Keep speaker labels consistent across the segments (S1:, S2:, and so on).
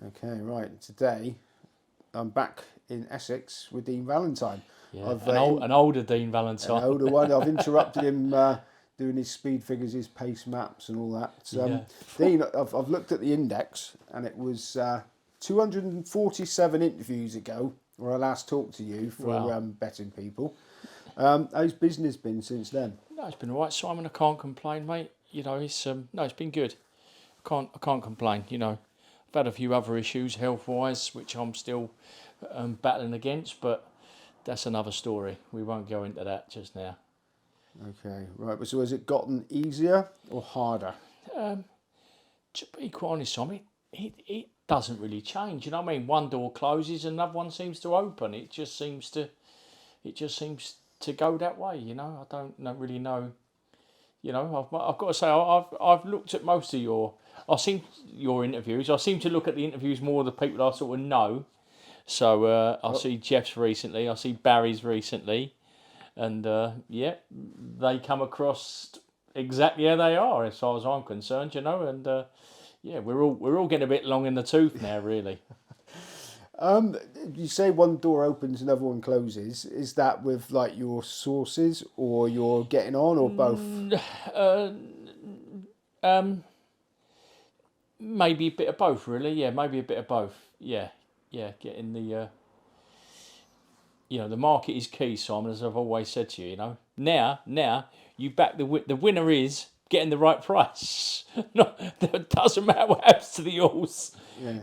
S1: Okay, right. Today I'm back in Essex with Dean Valentine.
S2: Yeah,
S1: I've
S2: an older Dean
S1: an
S2: Valentine.
S1: older one. I've interrupted him doing his speed figures, his pace maps, and all that.
S2: Yeah.
S1: Dean, I've looked at the index, and it was 247 interviews ago where I last talked to you for
S2: Wow.
S1: betting people. How's business been since then?
S2: No, it's been all right, Simon. I can't complain, mate. It's no, it's been good. I can't complain. I've had a few other issues health wise, which I'm still battling against, but that's another story. We won't go into that just now.
S1: Okay, right. So has it gotten easier or harder?
S2: To be quite honest, Simon, it doesn't really change. You know what I mean? One door closes, another one seems to open. It just seems to go that way. I don't really know. I've got to say I've looked at most of your interviews. I seem to look at the interviews more of the people I sort of know. So I see Jeff's recently. I see Barry's recently, and yeah, they come across exactly how they are as far as I'm concerned. And yeah, we're all getting a bit long in the tooth now, really.
S1: You say one door opens, another one closes. Is that with like your sources, or you're getting on, or both?
S2: Maybe a bit of both, really. Yeah, maybe a bit of both. Yeah, yeah. Getting the market is key, Simon, as I've always said to you. Now you back the winner is getting the right price. No, it doesn't matter what happens to the horse.
S1: Yeah.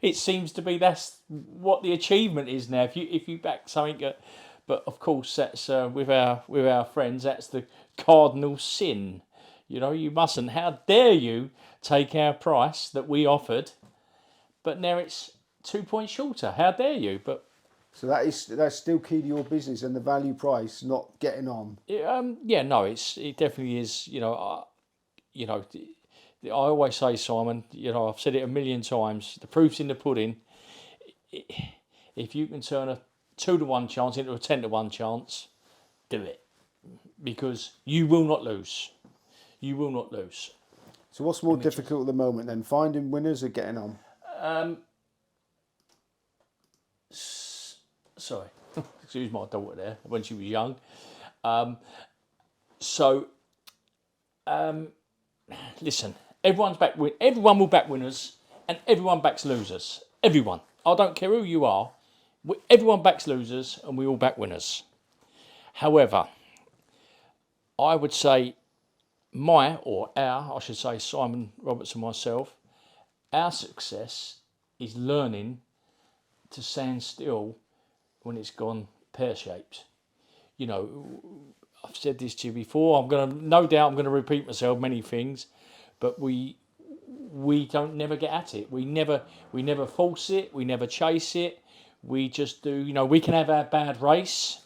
S2: It seems to be that's what the achievement is now. If you back something, but of course that's with our friends. That's the cardinal sin. You mustn't. How dare you take our price that we offered, but now it's 2 points shorter. How dare you? But
S1: So that's still key to your business and the value price, not getting on.
S2: yeah, no, it definitely is. I always say, Simon. I've said it a million times. The proof's in the pudding. If you can turn a 2-to-1 chance into a 10-to-1 chance, do it because you will not lose. You will not lose.
S1: So what's more difficult at the moment then, finding winners or getting on?
S2: Sorry, excuse my daughter there when she was young. So listen, everyone will back winners, and everyone backs losers. Everyone. I don't care who you are. Everyone backs losers, and we all back winners. However, I would say I should say Simon Roberts and myself, our success is learning to stand still when it's gone pear-shaped. I've said this to you before. No doubt I'm gonna repeat myself many things, but we don't never get at it. We never force it. We never chase it. We just do. We can have our bad race,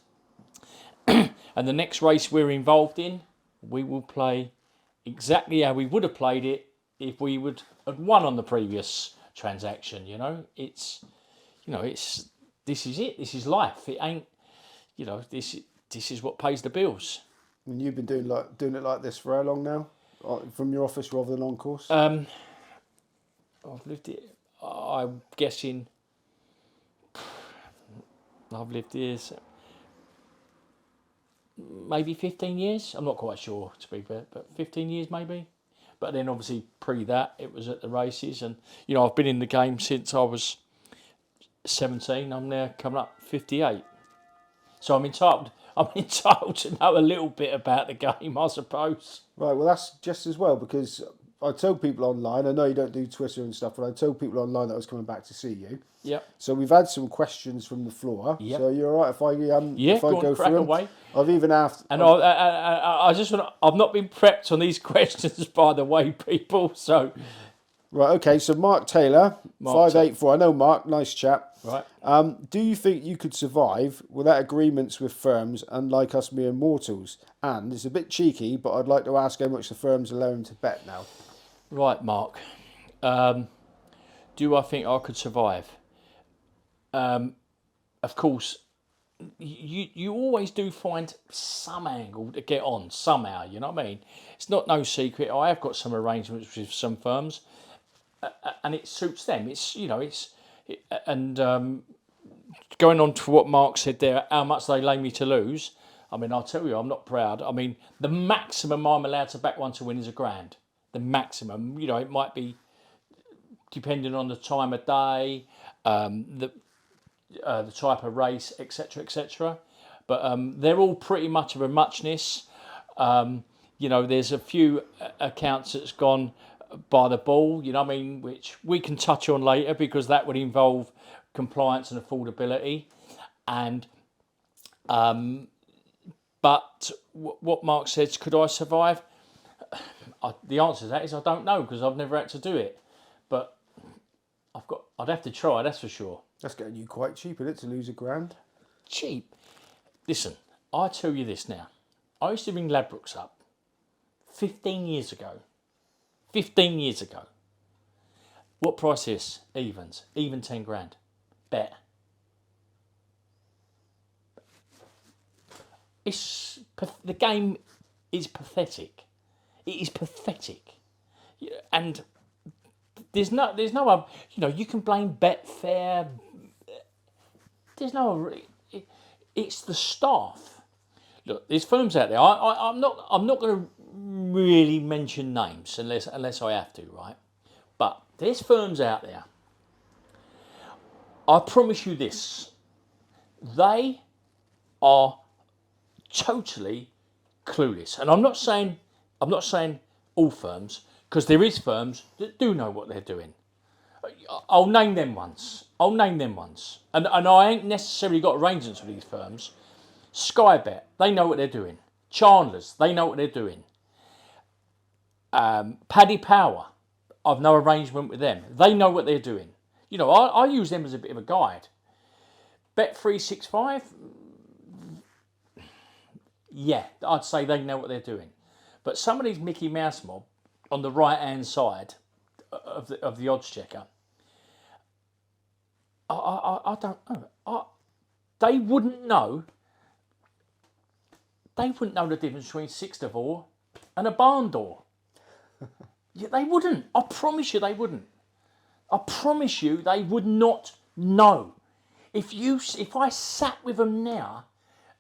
S2: and the next race we're involved in, we will play exactly how we would have played it if we would have won on the previous transaction. It's this is it. This is life. It ain't. This is what pays the bills.
S1: And you've been doing it like this for how long now? From your office rather than on course?
S2: I've lived it. I'm guessing. I've lived here maybe 15 years. I'm not quite sure to be fair, but 15 years maybe. But then obviously pre that it was at the races, and I've been in the game since I was 17. I'm now coming up 58. So I'm entitled. I'm entitled to know a little bit about the game, I suppose.
S1: Right, well that's just as well, because I told people online, I know you don't do Twitter and stuff, but I told people online that I was coming back to see you.
S2: Yep.
S1: So we've had some questions from the floor.
S2: Yep.
S1: So you're all right
S2: Yeah,
S1: if I
S2: go on,
S1: go
S2: crack
S1: through them?
S2: away.
S1: I've even asked.
S2: And I just want. I've not been prepped on these questions, by the way, people. So
S1: Right, okay. So Mark Taylor,
S2: Mark
S1: 584. I know Mark, nice chap.
S2: right.
S1: Do you think you could survive without agreements with firms, unlike us mere mortals? And it's a bit cheeky, but I'd like to ask how much the firms allow him to bet now.
S2: Right, Mark. Do I think I could survive? Of course, you always do find some angle to get on somehow. You know what I mean? It's not no secret. I have got some arrangements with some firms. and it suits them. And going on to what Mark said there, how much they lay me to lose. I mean, I'll tell you, I'm not proud. I mean, the maximum I'm allowed to back one to win is £1,000. The maximum, it might be depending on the time of day, the type of race, etc., etc. But they're all pretty much of a muchness. There's a few accounts that's gone by the ball, which we can touch on later because that would involve compliance and affordability. And but what Mark says, could I survive? The answer to that is I don't know because I've never had to do it. But I'd have to try, that's for sure.
S1: That's getting you quite cheap, isn't it, to lose £1,000?
S2: Cheap. Listen, I tell you this now. I used to ring Ladbrokes up 15 years ago. 15 years ago. What price is evens? Even 10 grand. Bet. The game is pathetic. It is pathetic. And there's no you can blame Betfair. There's no, it's the staff. Look, there's firms out there. I'm not going to really mention names unless I have to, right? But there's firms out there. I promise you this: they are totally clueless. And I'm not saying all firms, because there is firms that do know what they're doing. I'll name them ones. And I ain't necessarily got arrangements with these firms. Skybet, they know what they're doing. Chandler's, they know what they're doing. Paddy Power, I've no arrangement with them. They know what they're doing. I use them as a bit of a guide. Bet365, yeah, I'd say they know what they're doing. But some of these Mickey Mouse mob on the right-hand side of the odds checker, I don't know. They wouldn't know. They wouldn't know the difference between 6 to 4 and a barn door. Yeah, they wouldn't. I promise you they wouldn't. I promise you they would not know. If I sat with them now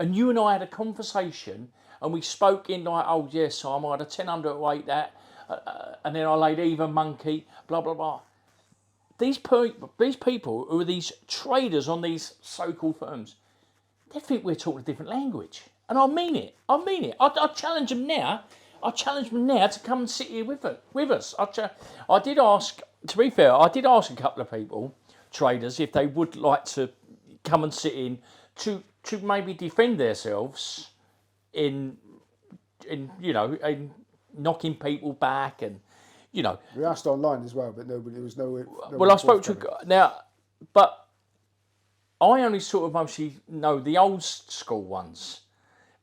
S2: and you and I had a conversation and we spoke in like, oh yes, I might have 10 underweight that, and then I laid even monkey, blah blah blah. These people who are these traders on these so-called firms, they think we're talking a different language, and I mean it. I challenge them now. To come and sit here with us. I did ask. To be fair, I did ask a couple of people, traders, if they would like to come and sit in to maybe defend themselves in knocking people back and.
S1: We asked online as well, but nobody. There was no.
S2: Well, I spoke to now, but I only sort of mostly know the old school ones.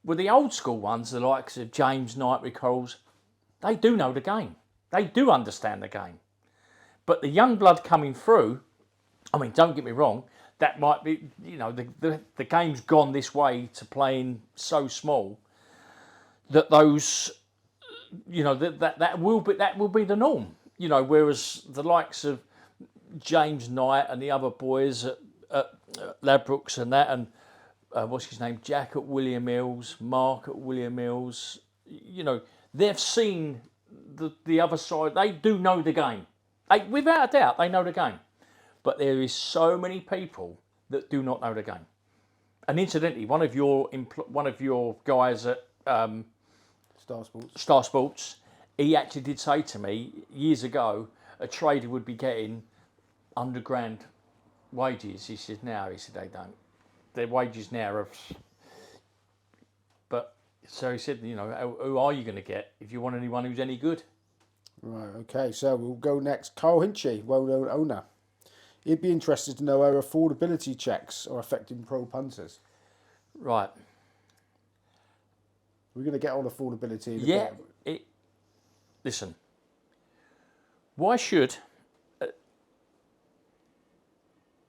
S2: Well, the old school ones, the likes of James Knight, Rick Horrells, they do know the game. They do understand the game. But the young blood coming through, I mean, don't get me wrong, that might be, the game's gone this way to playing so small that those, that will be the norm. Whereas the likes of James Knight and the other boys at Ladbrokes and that, and what's his name, Jack at William Hills, Mark at William Hills, they've seen the other side. They do know the game. Without a doubt, they know the game. But there is so many people that do not know the game. And incidentally, one of your guys at Star Sports, he actually did say to me years ago, a trader would be getting £100,000 wages. He said they don't. Their wages now are. But so he said, who are you going to get if you want anyone who's any good?
S1: Right, okay, so we'll go next. Carl Hinchy, well-known owner. He'd be interested to know how affordability checks are affecting pro punters.
S2: Right.
S1: We're going to get on affordability.
S2: Listen. Why should...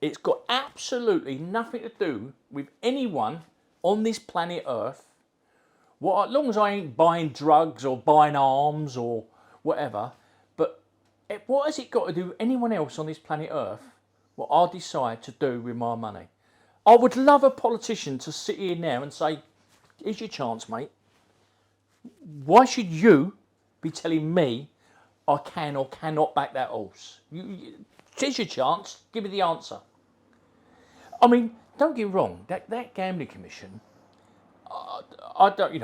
S2: it's got absolutely nothing to do with anyone on this planet Earth. As long as I ain't buying drugs or buying arms or whatever, but What has it got to do with anyone else on this planet Earth? What I decide to do with my money? I would love a politician to sit here now and say, "Here's your chance, mate. Why should you be telling me I can or cannot back that horse? Here's your chance. Give me the answer." I mean, don't get me wrong. That gambling commission, I don't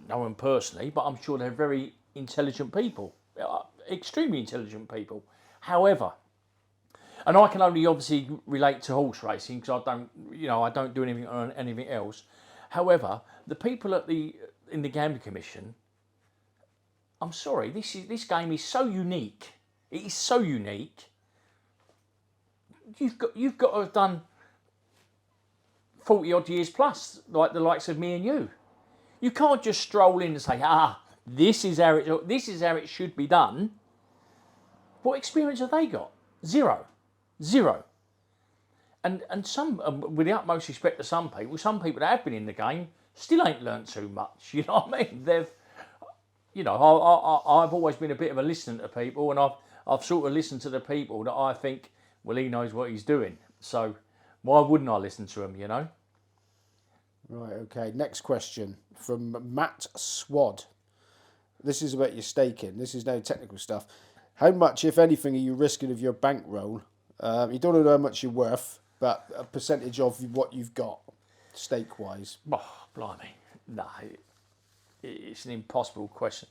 S2: know them personally, but I'm sure they're very intelligent people, extremely intelligent people. However, and I can only obviously relate to horse racing because I don't do anything on anything else. However, the people in the gambling commission, I'm sorry, this game is so unique. It is so unique. You've got to have done 40 odd years plus, like the likes of me and you. You can't just stroll in and say, this is how it should be done. What experience have they got? Zero. And some, with the utmost respect to some people that have been in the game still ain't learnt too much. You know what I mean? I've always been a bit of a listener to people, and I've sort of listened to the people that I think, well, he knows what he's doing. So why wouldn't I listen to him,
S1: Right, okay. Next question from Matt Swad. This is about your staking. This is no technical stuff. How much, if anything, are you risking of your bankroll? You don't know how much you're worth, but a percentage of what you've got, stake-wise.
S2: Oh, blimey. No, it's an impossible question.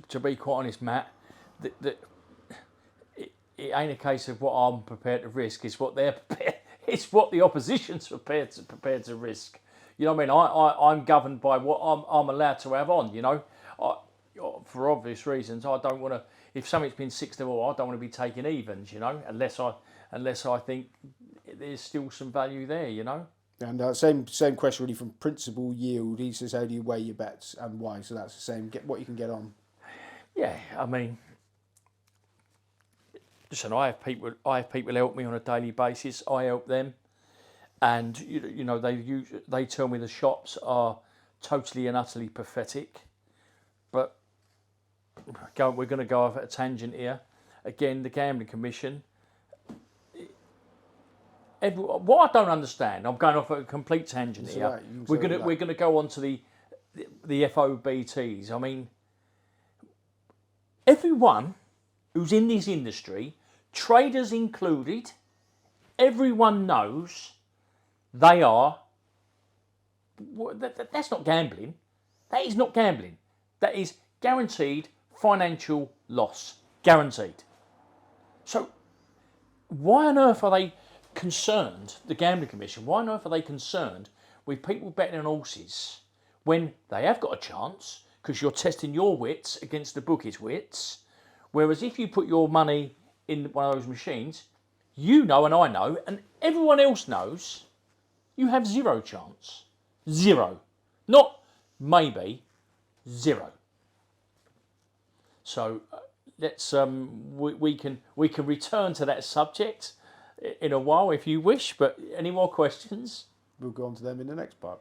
S2: To be quite honest, Matt, it ain't a case of what I'm prepared to risk. It's what they're prepared. It's what the opposition's prepared to risk. You know what I mean? I'm governed by what I'm allowed to have on. For obvious reasons, I don't want to. If something's been 6-all, I don't want to be taking evens. Unless I think there's still some value there.
S1: And same question really from Principal Yield. He says, how do you weigh your bets and why? So that's the same. Get what you can get on.
S2: Yeah, I mean, listen, I have people help me on a daily basis. I help them, and they tell me the shops are totally and utterly pathetic. But we're going to go off at a tangent here. Again, the Gambling Commission. What I don't understand, I'm going off at a complete tangent here.
S1: Right,
S2: we're going to go on to the FOBTs. I mean, everyone who's in this industry, traders included, everyone knows they are. That's not gambling. That is not gambling. That is guaranteed financial loss. Guaranteed. So why on earth are they concerned, the Gambling Commission, why on earth are they concerned with people betting on horses when they have got a chance, because you're testing your wits against the bookies' wits, whereas if you put your money in one of those machines, and I know, and everyone else knows, you have zero chance. Zero. Not maybe, zero. So let's we can return to that subject in a while if you wish, but any more questions?
S1: We'll go on to them in the next part.